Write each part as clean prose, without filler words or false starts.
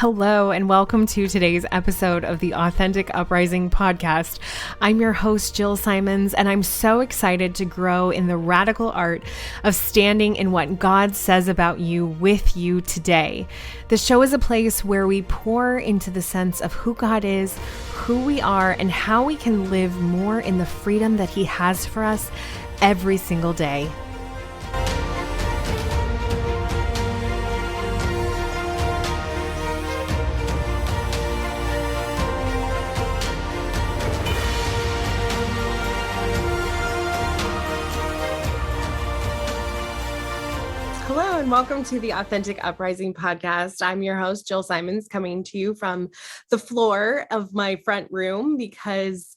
Hello, and welcome to today's episode of the Authentic Uprising podcast. I'm your host, Jill Simons, and I'm so excited to grow in the radical art of standing in what God says about you with you today. The show is a place where we pour into the sense of who God is, who we are, and how we can live more in the freedom that He has for us every single day. Hello, and welcome to the Authentic Uprising podcast. I'm your host, Jill Simons, coming to you from the floor of my front room because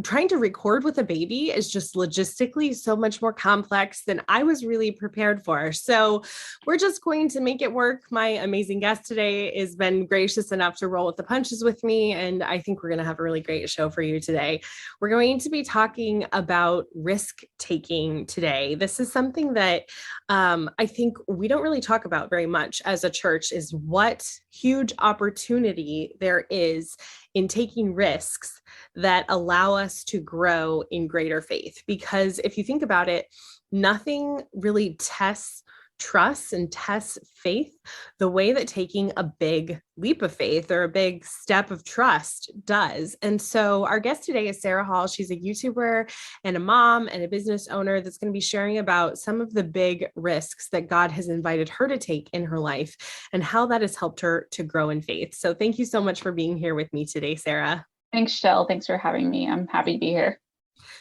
trying to record with a baby is just logistically so much more complex than I was really prepared for. So we're just going to make it work. My amazing guest today has been gracious enough to roll with the punches with me, and I think we're going to have a really great show for you today. We're going to be talking about risk taking today. This is something that I think we don't really talk about very much as a church, is what huge opportunity there is in taking risks that allow us to grow in greater faith. Because if you think about it, nothing really tests trust and tests faith the way that taking a big leap of faith or a big step of trust does. And so our guest today is Sara Hall. She's a YouTuber and a mom and a business owner that's going to be sharing about some of the big risks that God has invited her to take in her life and how that has helped her to grow in faith. So thank you so much for being here with me today, Sara. Thanks, Jill. Thanks for having me. I'm happy to be here.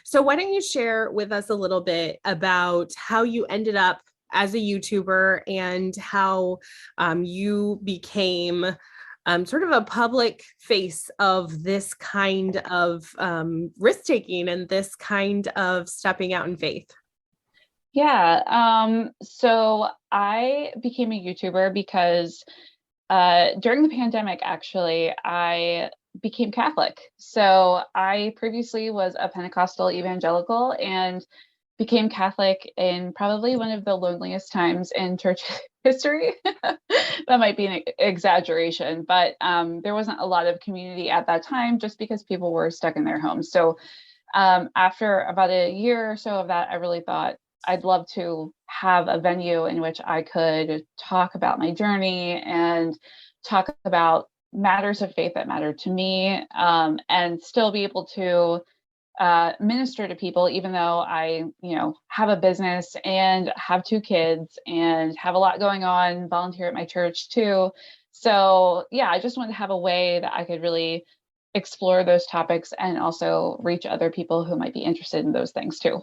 So why don't you share with us a little bit about how you ended up as a YouTuber and how you became sort of a public face of this kind of risk-taking and this kind of stepping out in faith? Yeah. So I became a YouTuber because during the pandemic, actually, I became Catholic. So I previously was a Pentecostal evangelical and became Catholic in probably one of the loneliest times in church history. That might be an exaggeration, but there wasn't a lot of community at that time just because people were stuck in their homes. So after about a year or so of that, I really thought I'd love to have a venue in which I could talk about my journey and talk about matters of faith that matter to me, and still be able to minister to people, even though I, have a business and have 2 kids and have a lot going on, volunteer at my church too. So yeah, I just wanted to have a way that I could really explore those topics and also reach other people who might be interested in those things too.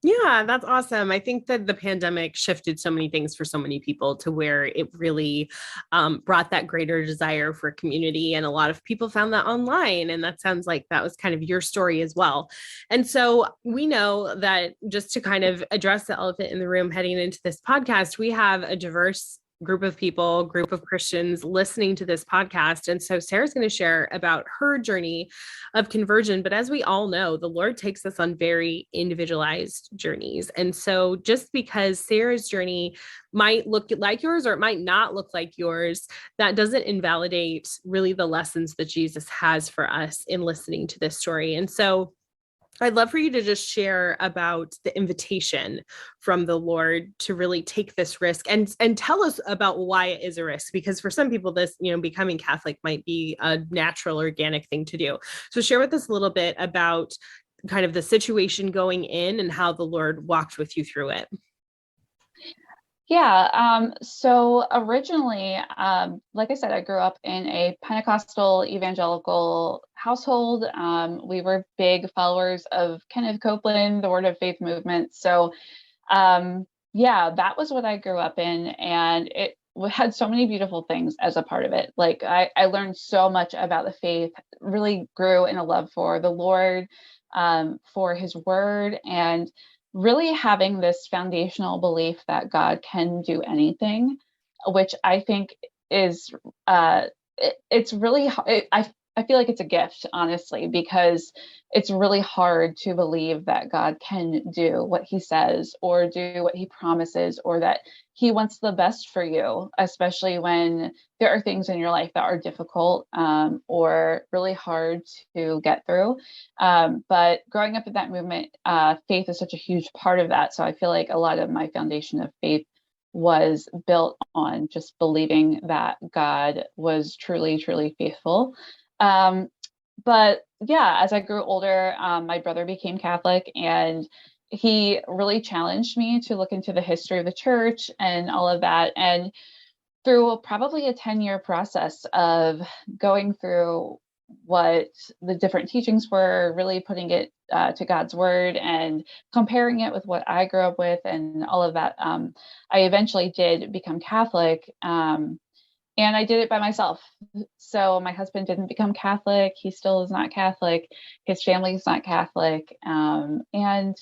Yeah, that's awesome. I think that the pandemic shifted so many things for so many people to where it really brought that greater desire for community. And a lot of people found that online. And that sounds like that was kind of your story as well. And so we know that, just to kind of address the elephant in the room heading into this podcast, we have a diverse group of Christians listening to this podcast. And so Sara's going to share about her journey of conversion. But as we all know, the Lord takes us on very individualized journeys. And so just because Sara's journey might look like yours or it might not look like yours, that doesn't invalidate really the lessons that Jesus has for us in listening to this story. And so I'd love for you to just share about the invitation from the Lord to really take this risk and tell us about why it is a risk, because for some people this, becoming Catholic might be a natural, organic thing to do. So share with us a little bit about kind of the situation going in and how the Lord walked with you through it. Yeah. So originally, like I said, I grew up in a Pentecostal evangelical household. We were big followers of Kenneth Copeland, the Word of Faith movement. So, yeah, that was what I grew up in, and it had so many beautiful things as a part of it. Like I learned so much about the faith, really grew in a love for the Lord, for His Word, and really having this foundational belief that God can do anything, which I think is it's really I feel like it's a gift, honestly, because it's really hard to believe that God can do what he says or do what he promises, or that he wants the best for you, especially when there are things in your life that are difficult, or really hard to get through. But growing up in that movement, faith is such a huge part of that. So I feel like a lot of my foundation of faith was built on just believing that God was truly, truly faithful. Um, but yeah, as I grew older, my brother became Catholic, and he really challenged me to look into the history of the church and all of that. And through probably a 10-year process of going through what the different teachings were, really putting it to God's word and comparing it with what I grew up with and all of that, I eventually did become Catholic. And I did it by myself. So my husband didn't become Catholic. He still is not Catholic. His family is not Catholic. And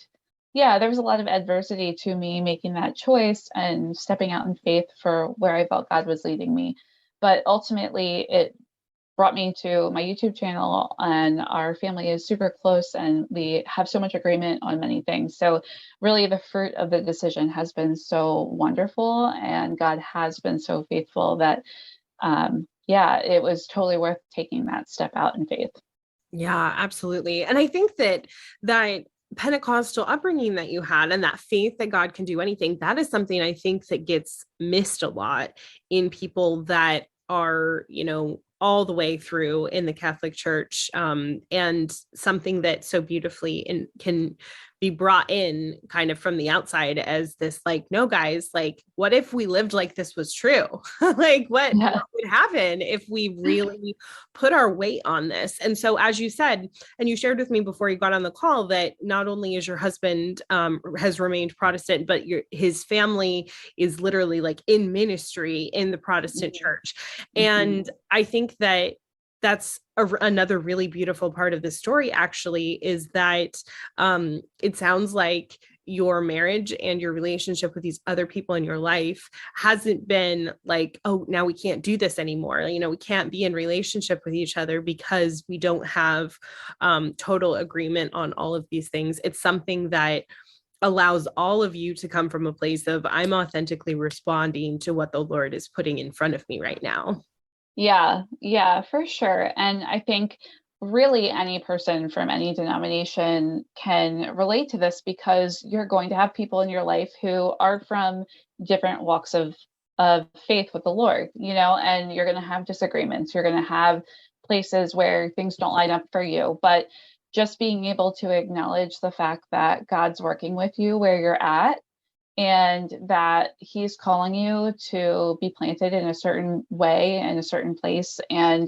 yeah, there was a lot of adversity to me making that choice and stepping out in faith for where I felt God was leading me. But ultimately, it brought me to my YouTube channel, and our family is super close and we have so much agreement on many things. So really the fruit of the decision has been so wonderful, and God has been so faithful that yeah, it was totally worth taking that step out in faith. Yeah, absolutely. And I think that Pentecostal upbringing that you had and that faith that God can do anything, that is something I think that gets missed a lot in people that are, all the way through in the Catholic Church, and something that so beautifully can be brought in kind of from the outside as this, like, no, guys, like, what if we lived like this was true? Like, what Yeah. would happen if we really put our weight on this? And so, as you said, and you shared with me before you got on the call, that not only is your husband has remained Protestant, but his family is literally like in ministry in the Protestant church. Mm-hmm. And I think that that's another really beautiful part of the story, actually, is that it sounds like your marriage and your relationship with these other people in your life hasn't been like, oh, now we can't do this anymore. We can't be in relationship with each other because we don't have total agreement on all of these things. It's something that allows all of you to come from a place of, I'm authentically responding to what the Lord is putting in front of me right now. Yeah, yeah, for sure. And I think really any person from any denomination can relate to this, because you're going to have people in your life who are from different walks of faith with the Lord, and you're going to have disagreements. You're going to have places where things don't line up for you, but just being able to acknowledge the fact that God's working with you where you're at, and that he's calling you to be planted in a certain way in a certain place, and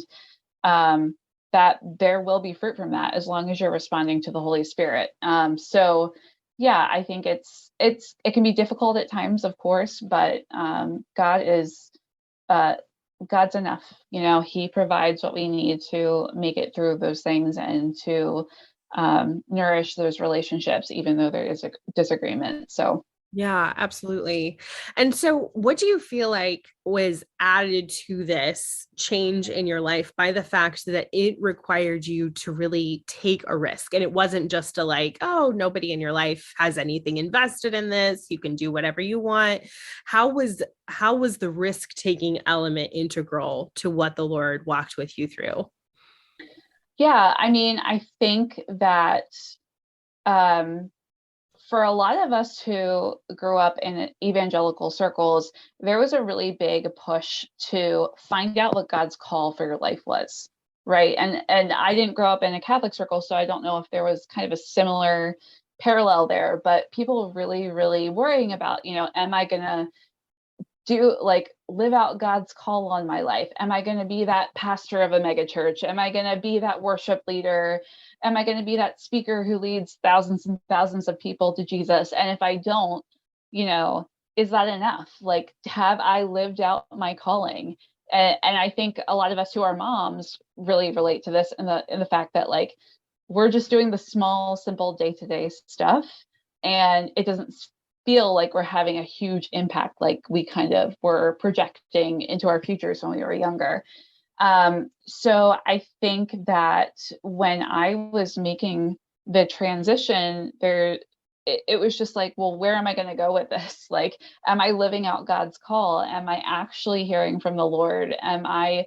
that there will be fruit from that as long as you're responding to the Holy Spirit. So yeah, I think it can be difficult at times, of course, but God is uh, God's enough. He provides what we need to make it through those things and to nourish those relationships, even though there is a disagreement. So Yeah, absolutely. And so, what do you feel like was added to this change in your life by the fact that it required you to really take a risk? And it wasn't just a like, oh, nobody in your life has anything invested in this. You can do whatever you want. How was the risk-taking element integral to what the Lord walked with you through? yeah, I mean, I think that um, for a lot of us who grew up in evangelical circles, there was a really big push to find out what God's call for your life was, right? And I didn't grow up in a Catholic circle, so I don't know if there was kind of a similar parallel there, but people really, really worrying about, am I gonna do like live out God's call on my life? Am I going to be that pastor of a mega church? Am I going to be that worship leader? Am I going to be that speaker who leads thousands and thousands of people to Jesus? And if I don't, is that enough? Like, have I lived out my calling? And I think a lot of us who are moms really relate to this in the fact that, like, we're just doing the small, simple day-to-day stuff, and it doesn't feel like we're having a huge impact like we kind of were projecting into our futures when we were younger. So I think that when I was making the transition, it was just like, well, where am I going to go with this? Like, am I living out God's call? Am I actually hearing from the Lord? Am I,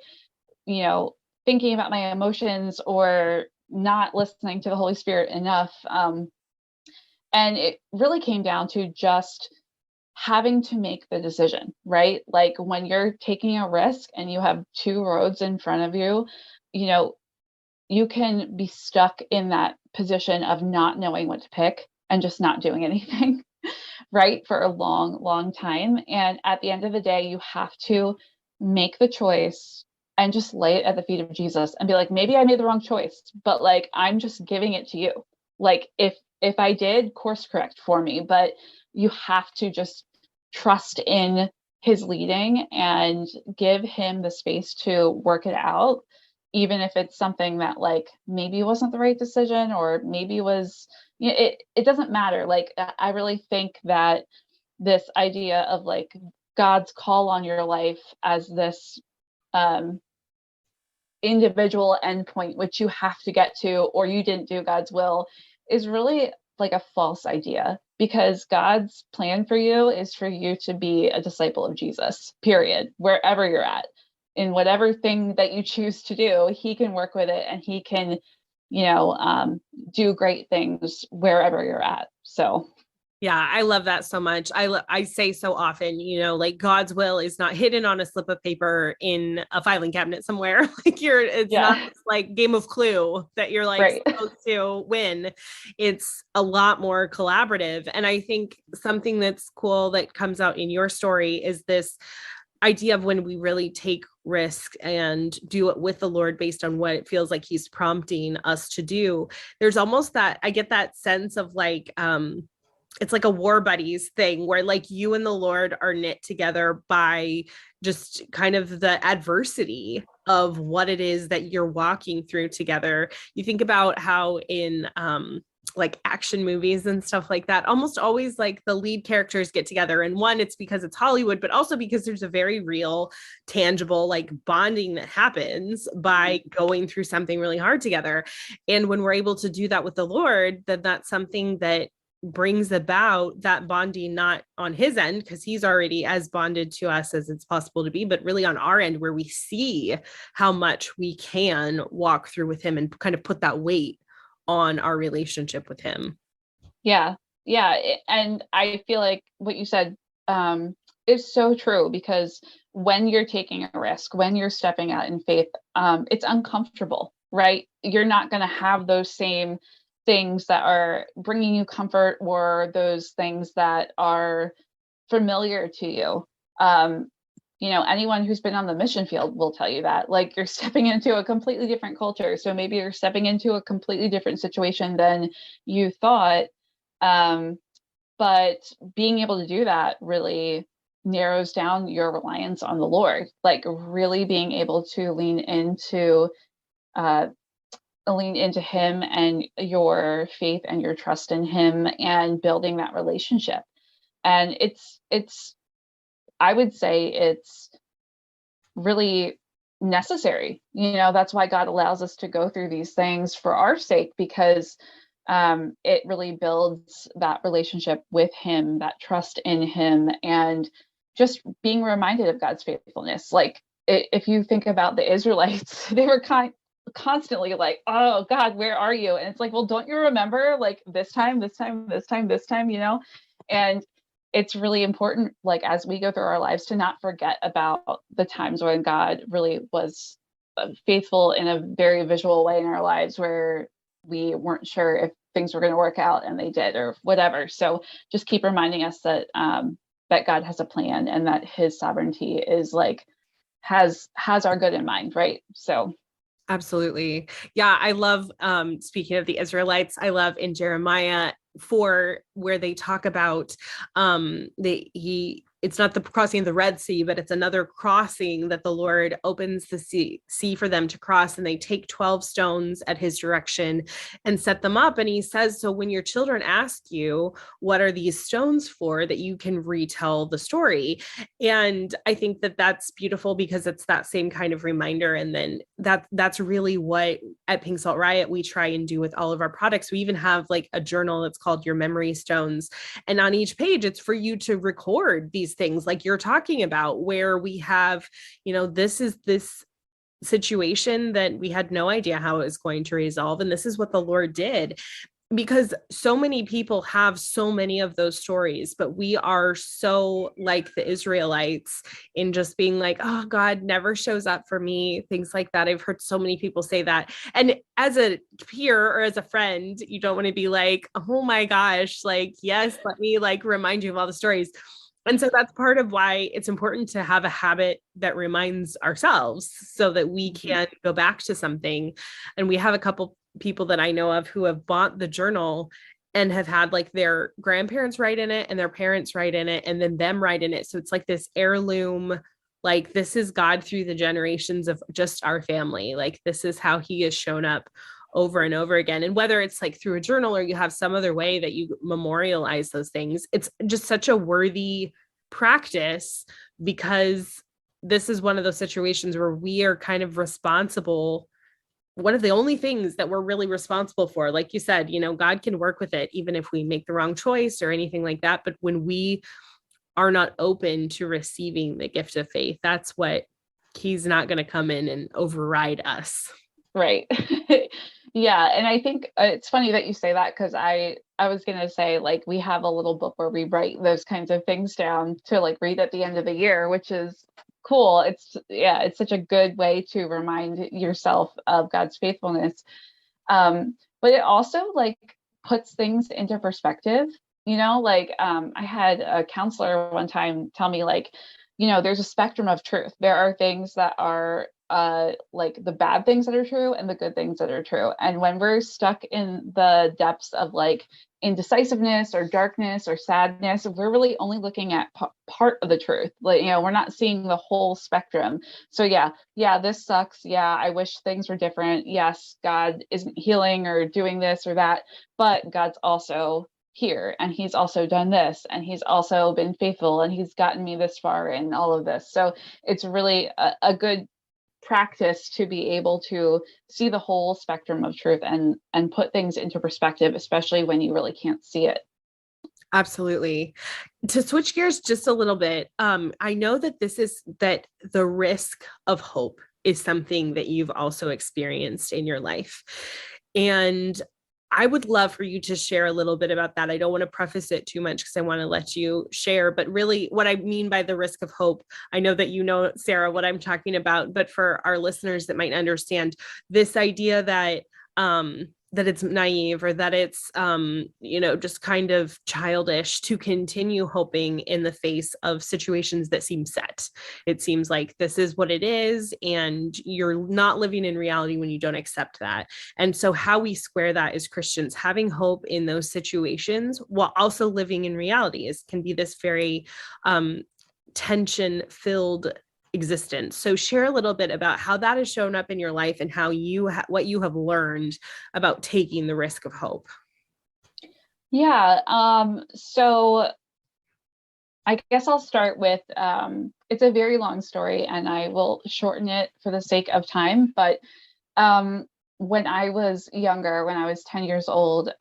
you know, thinking about my emotions or not listening to the Holy Spirit enough? And it really came down to just having to make the decision, right? Like when you're taking a risk and you have two roads in front of you, you know, you can be stuck in that position of not knowing what to pick and just not doing anything, right? For a long, long time. And at the end of the day, you have to make the choice and just lay it at the feet of Jesus and be like, maybe I made the wrong choice, but like I'm just giving it to you. Like if I did, course correct for me, but you have to just trust in his leading and give him the space to work it out, even if it's something that like maybe wasn't the right decision or maybe was, you know, it doesn't matter. Like I really think that this idea of like God's call on your life as this um individual endpoint which you have to get to or you didn't do God's will is really like a false idea, because God's plan for you is for you to be a disciple of Jesus, period, wherever you're at. In whatever thing that you choose to do, he can work with it and he can, you know, do great things wherever you're at. So Yeah, I love that so much. I say so often, you know, like God's will is not hidden on a slip of paper in a filing cabinet somewhere. Like it's not yeah. this like game of Clue that you're like Right. supposed to win. It's a lot more collaborative. And I think something that's cool that comes out in your story is this idea of when we really take risk and do it with the Lord based on what it feels like he's prompting us to do. There's almost that I get that sense of like it's like a war buddies thing where like you and the Lord are knit together by just kind of the adversity of what it is that you're walking through together. You think about how in like action movies and stuff like that, almost always like the lead characters get together. And one, it's because it's Hollywood, but also because there's a very real, tangible like bonding that happens by going through something really hard together. And when we're able to do that with the Lord, then that's something that brings about that bonding, not on his end because he's already as bonded to us as it's possible to be, but really on our end where we see how much we can walk through with him and kind of put that weight on our relationship with him. Yeah. Yeah. And I feel like what you said is so true, because when you're taking a risk, when you're stepping out in faith, it's uncomfortable, right? You're not going to have those same things that are bringing you comfort or those things that are familiar to you. You know, anyone who's been on the mission field will tell you that, like, you're stepping into a completely different culture. So maybe you're stepping into a completely different situation than you thought. Um, but being able to do that really narrows down your reliance on the Lord, like really being able to uh, lean into him and your faith and your trust in him and building that relationship. And it's I would say it's really necessary. You know, that's why God allows us to go through these things for our sake, because it really builds that relationship with him, that trust in him, and just being reminded of God's faithfulness. Like if you think about the Israelites, they were constantly like, oh God, where are you? And it's like, well, don't you remember like this time, you know? And it's really important, like as we go through our lives, to not forget about the times when God really was faithful in a very visual way in our lives, where we weren't sure if things were going to work out and they did, or whatever. So just keep reminding us that that God has a plan and that his sovereignty is like has our good in mind, right? So Absolutely. Yeah, I love speaking of the Israelites, I love in Jeremiah 4 where they talk about he it's not the crossing of the Red Sea, but it's another crossing that the Lord opens the sea for them to cross. And they take 12 stones at his direction and set them up. And he says, so when your children ask you, what are these stones for, that you can retell the story. And I think that that's beautiful because it's that same kind of reminder. And then that's really what at Pink Salt Riot we try and do with all of our products. We even have like a journal that's called Your Memory Stones. And on each page, it's for you to record these things like you're talking about, where we have, this is this situation that we had no idea how it was going to resolve. And this is what the Lord did. Because so many people have so many of those stories, but we are so like the Israelites in just being like, oh, God never shows up for me, things like that. I've heard so many people say that. And as a peer or as a friend, you don't want to be like, oh my gosh, like, yes, let me like remind you of all the stories. And so that's part of why it's important to have a habit that reminds ourselves so that we can go back to something. And we have a couple people that I know of who have bought the journal and have had like their grandparents write in it and their parents write in it and then them write in it. So it's like this heirloom, like this is God through the generations of just our family. Like this is how he has shown up over and over again. And whether it's like through a journal or you have some other way that you memorialize those things, it's just such a worthy practice, because this is one of those situations where we are kind of responsible. One of the only things that we're really responsible for, like you said, God can work with it, even if we make the wrong choice or anything like that. But when we are not open to receiving the gift of faith, that's what he's not going to come in and override us. Right. Yeah. And I think it's funny that you say that, because I was going to say, like, we have a little book where we write those kinds of things down to like read at the end of the year, which is cool. It's such a good way to remind yourself of God's faithfulness. But it also like puts things into perspective, I had a counselor one time tell me, like, there's a spectrum of truth. There are things that are like the bad things that are true and the good things that are true. And when we're stuck in the depths of like indecisiveness or darkness or sadness, we're really only looking at part of the truth. Like, we're not seeing the whole spectrum. So yeah, this sucks. Yeah, I wish things were different. Yes, God isn't healing or doing this or that, but God's also here, and he's also done this, and he's also been faithful, and he's gotten me this far in all of this. So it's really a good practice to be able to see the whole spectrum of truth and put things into perspective, especially when you really can't see it. Absolutely. To switch gears just a little bit, I know that that the risk of hope is something that you've also experienced in your life. And I would love for you to share a little bit about that. I don't want to preface it too much because I want to let you share, but really what I mean by the risk of hope, I know that Sara, what I'm talking about, but for our listeners that might understand this idea that it's naive or that it's, just kind of childish to continue hoping in the face of situations that seem set. It seems like this is what it is, and you're not living in reality when you don't accept that. And so how we square that as Christians, having hope in those situations while also living in reality can be this very tension-filled existence. So share a little bit about how that has shown up in your life and how what you have learned about taking the risk of hope. Yeah. So I guess I'll start with, it's a very long story and I will shorten it for the sake of time. But when I was younger, when I was 10 years old,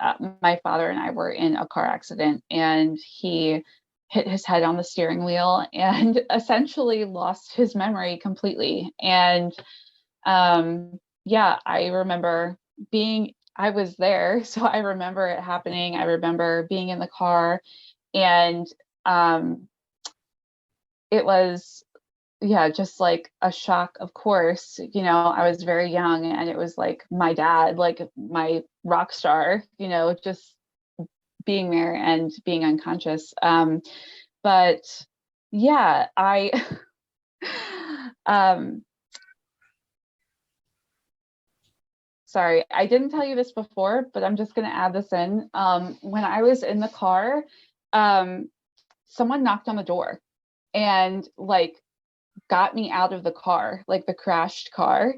my father and I were in a car accident, and he hit his head on the steering wheel and essentially lost his memory completely. And I remember I was there, so I remember it happening. I remember being in the car, and it was, just like a shock, of course. I was very young, and it was like my dad, like my rock star, just being there and being unconscious. But yeah, I sorry, I didn't tell you this before, but I'm just going to add this in. When I was in the car, someone knocked on the door, and like got me out of the car, like the crashed car,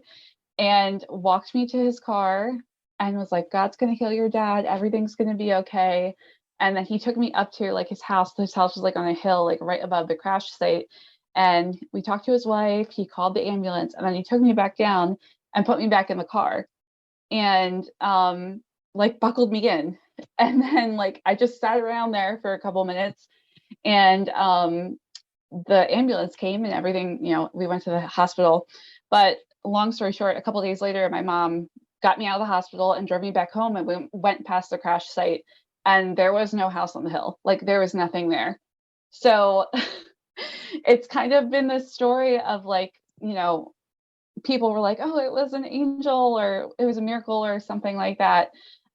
and walked me to his car and was like, God's going to heal your dad. Everything's going to be okay. And then he took me up to like his house. His house was like on a hill, like right above the crash site. And we talked to his wife. He called the ambulance, and then he took me back down and put me back in the car, and like buckled me in. And then like I just sat around there for a couple minutes, and the ambulance came and everything, we went to the hospital. But long story short, a couple of days later, my mom got me out of the hospital and drove me back home, and we went past the crash site, and there was no house on the hill. Like there was nothing there. So it's kind of been this story of like, people were like, oh, it was an angel or it was a miracle or something like that.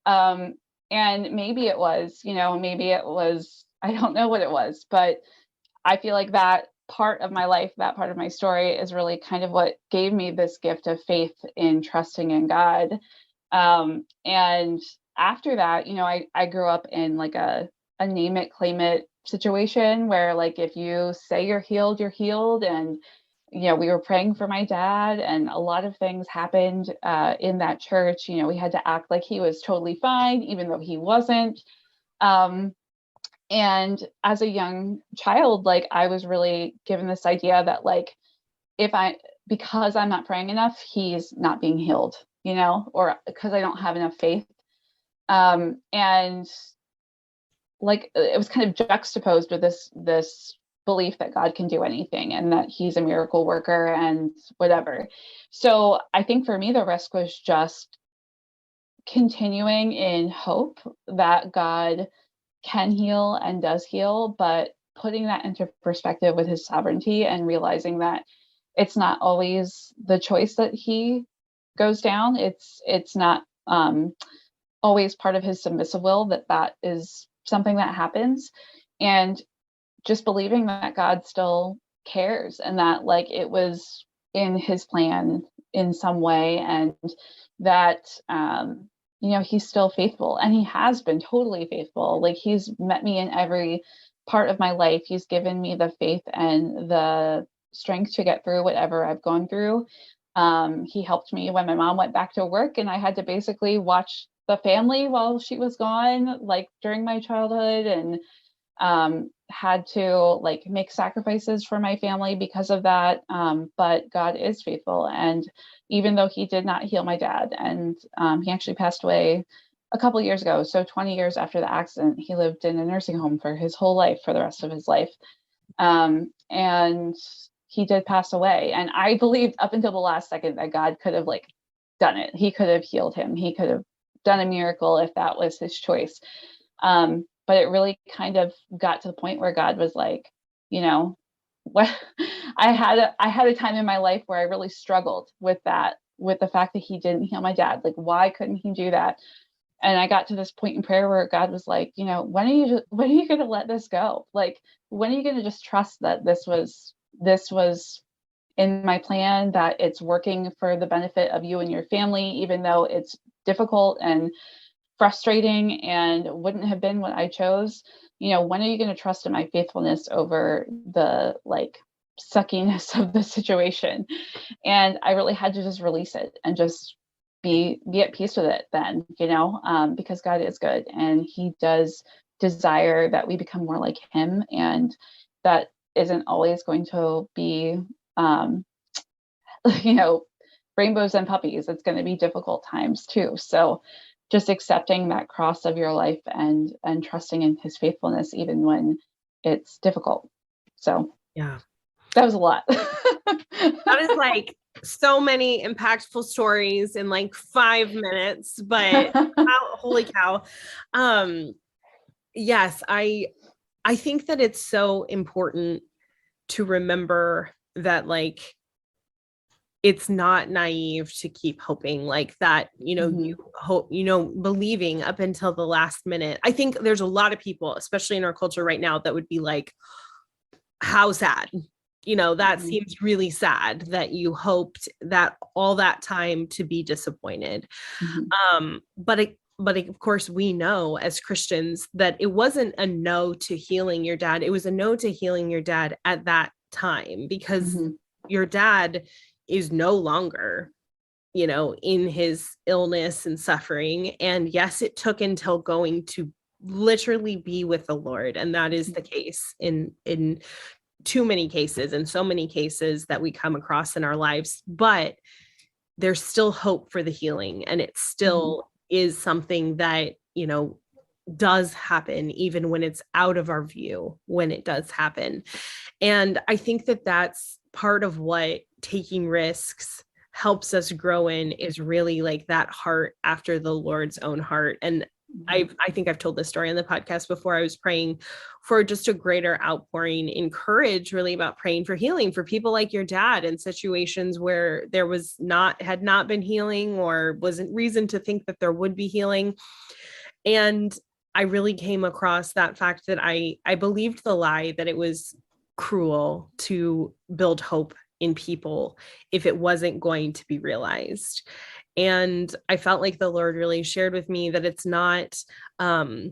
And maybe it was, I don't know what it was, but I feel like that part of my life, that part of my story is really kind of what gave me this gift of faith in trusting in God. And after that, I grew up in like a name it, claim it situation where like, if you say you're healed, you're healed. And, we were praying for my dad, and a lot of things happened in that church. We had to act like he was totally fine, even though he wasn't. And as a young child, like I was really given this idea that like, because I'm not praying enough, he's not being healed, or because I don't have enough faith. And like, it was kind of juxtaposed with this belief that God can do anything and that he's a miracle worker and whatever. So I think for me, the risk was just continuing in hope that God can heal and does heal, but putting that into perspective with his sovereignty and realizing that it's not always the choice that he goes down. It's not always part of his submissive will that is something that happens, and just believing that God still cares and that like it was in his plan in some way, and that he's still faithful, and he has been totally faithful. Like he's met me in every part of my life. He's given me the faith and the strength to get through whatever I've gone through. He helped me when my mom went back to work and I had to basically watch the family while she was gone, like during my childhood, and had to like make sacrifices for my family because of that. But God is faithful. And even though he did not heal my dad, and he actually passed away a couple of years ago, so 20 years after the accident, he lived in a nursing home for his whole life, for the rest of his life. And he did pass away. And I believed up until the last second that God could have like done it. He could have healed him. He could have done a miracle if that was his choice. But it really kind of got to the point where God was like, what I had a time in my life where I really struggled with that, with the fact that he didn't heal my dad. Like, why couldn't he do that? And I got to this point in prayer where God was like, when are you going to let this go? Like, when are you going to just trust that this was in my plan, that it's working for the benefit of you and your family, even though it's difficult and frustrating and wouldn't have been what I chose? When are you going to trust in my faithfulness over the like suckiness of the situation? And I really had to just release it and just be at peace with it then, because God is good and he does desire that we become more like him. And that isn't always going to be, rainbows and puppies. It's going to be difficult times too. So just accepting that cross of your life and trusting in his faithfulness, even when it's difficult. So yeah, that was a lot. That is like so many impactful stories in like 5 minutes, but holy cow. Yes, I think that it's so important to remember that like it's not naive to keep hoping like that, you hope, believing up until the last minute. I think there's a lot of people, especially in our culture right now, that would be like, how sad, that seems really sad that you hoped that all that time to be disappointed. But but of course, we know as Christians that it wasn't a no to healing your dad. It was a no to healing your dad at that time, because Mm-hmm. your dad is no longer, in his illness and suffering. And yes, it took until going to literally be with the Lord. And that is the case in too many cases, and so many cases that we come across in our lives. But there's still hope for the healing, and it still is something that, does happen even when it's out of our view, when it does happen. And I think that that's part of what taking risks helps us grow in, is really like that heart after the Lord's own heart. And I think I've told this story on the podcast before. I was praying for just a greater outpouring in courage, really, about praying for healing for people like your dad in situations where there had not been healing, or wasn't reason to think that there would be healing. And I really came across that fact that I believed the lie that it was cruel to build hope in people if it wasn't going to be realized. And I felt like the Lord really shared with me that it's not the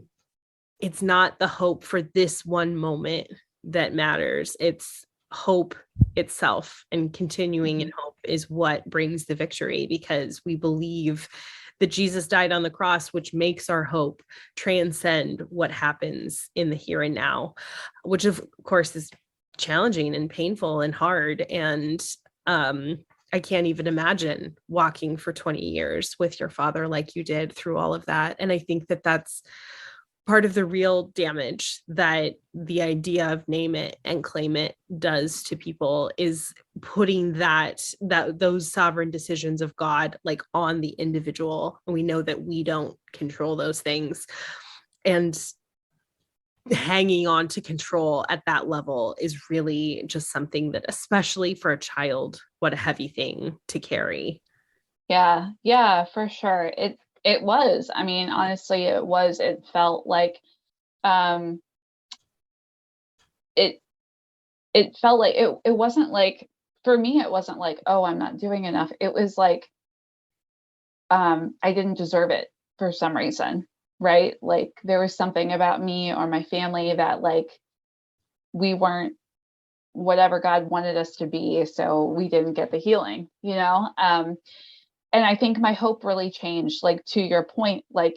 hope for this one moment that matters. It's hope itself, and continuing in hope is what brings the victory, because we believe that Jesus died on the cross, which makes our hope transcend what happens in the here and now, which of course is challenging and painful and hard. And I can't even imagine walking for 20 years with your father like you did through all of that. And I think that that's part of the real damage that the idea of name it and claim it does to people, is putting those sovereign decisions of God like on the individual. And we know that we don't control those things, and hanging on to control at that level is really just something that, especially for a child, what a heavy thing to carry. Yeah, for sure. It was. I mean, honestly, it was. It felt like um it it felt like it wasn't like, for me, it wasn't like, oh, I'm not doing enough. It was like I didn't deserve it for some reason, right? Like there was something about me or my family that like we weren't whatever God wanted us to be, so we didn't get the healing, you know? And I think my hope really changed, like to your point, like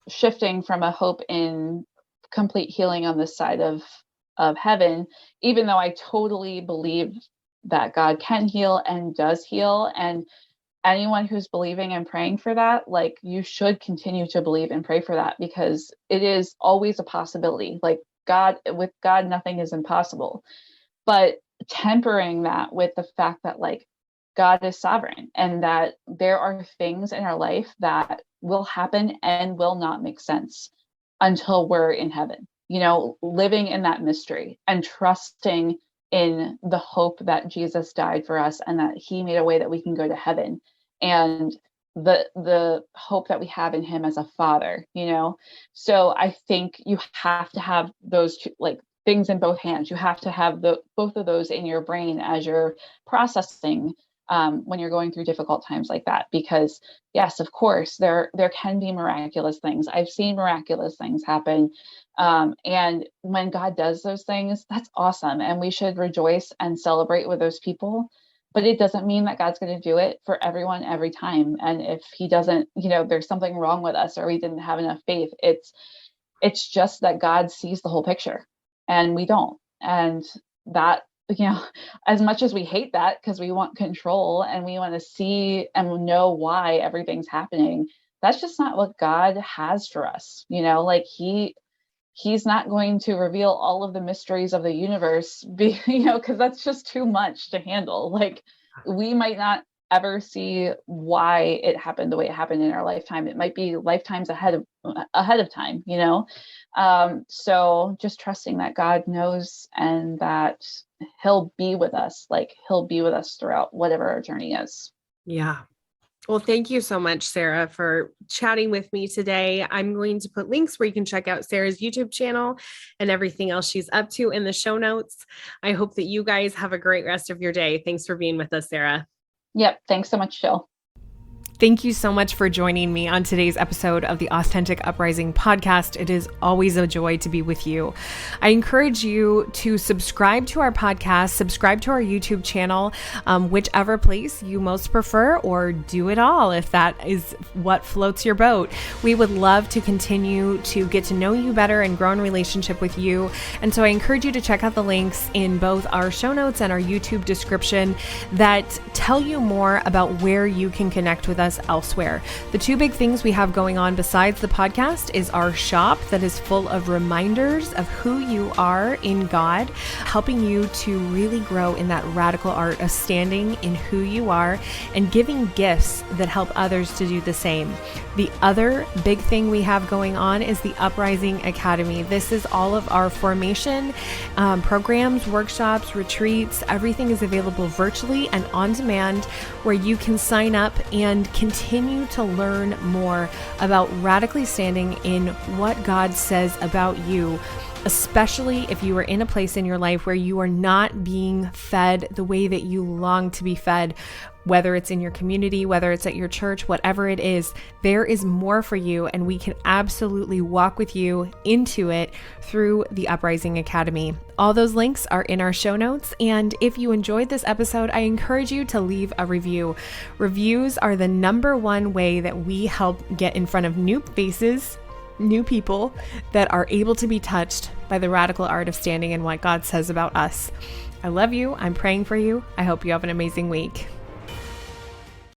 shifting from a hope in complete healing on this side of heaven, even though I totally believe that God can heal and does heal. And anyone who's believing and praying for that, like you should continue to believe and pray for that, because it is always a possibility. Like with God, nothing is impossible. But tempering that with the fact that like God is sovereign, and that there are things in our life that will happen and will not make sense until we're in heaven, living in that mystery and trusting in the hope that Jesus died for us and that he made a way that we can go to heaven, and the hope that we have in him as a father. So I think you have to have those two, like things in both hands. You have to have both of those in your brain as you're processing when you're going through difficult times like that. Because yes, of course, there can be miraculous things. I've seen miraculous things happen. And when God does those things, that's awesome. And we should rejoice and celebrate with those people. But it doesn't mean that God's going to do it for everyone every time. And if he doesn't, there's something wrong with us, or we didn't have enough faith. It's just that God sees the whole picture and we don't. And that, as much as we hate that because we want control and we want to see and know why everything's happening, that's just not what God has for us. Like he's not going to reveal all of the mysteries of the universe, because that's just too much to handle. Like we might not ever see why it happened the way it happened in our lifetime. It might be lifetimes ahead of time, so just trusting that God knows and that he'll be with us, like he'll be with us throughout whatever our journey is. Yeah. Well, thank you so much, Sara, for chatting with me today. I'm going to put links where you can check out Sara's YouTube channel and everything else she's up to in the show notes. I hope that you guys have a great rest of your day. Thanks for being with us, Sara. Yep. Thanks so much, Jill. Thank you so much for joining me on today's episode of the Authentic Uprising podcast. It is always a joy to be with you. I encourage you to subscribe to our podcast, subscribe to our YouTube channel, whichever place you most prefer, or do it all if that is what floats your boat. We would love to continue to get to know you better and grow in relationship with you. And so I encourage you to check out the links in both our show notes and our YouTube description that tell you more about where you can connect with us elsewhere. The two big things we have going on besides the podcast is our shop that is full of reminders of who you are in God, helping you to really grow in that radical art of standing in who you are and giving gifts that help others to do the same. The other big thing we have going on is the Uprising Academy. This is all of our formation programs, workshops, retreats. Everything is available virtually and on demand, where you can sign up and continue to learn more about radically standing in what God says about you, especially if you are in a place in your life where you are not being fed the way that you long to be fed, whether it's in your community, whether it's at your church, whatever it is. There is more for you, and we can absolutely walk with you into it through the Uprising Academy. All those links are in our show notes, and if you enjoyed this episode, I encourage you to leave a review. Reviews are the number one way that we help get in front of new faces, new people that are able to be touched by the radical art of standing in what God says about us. I love you. I'm praying for you. I hope you have an amazing week.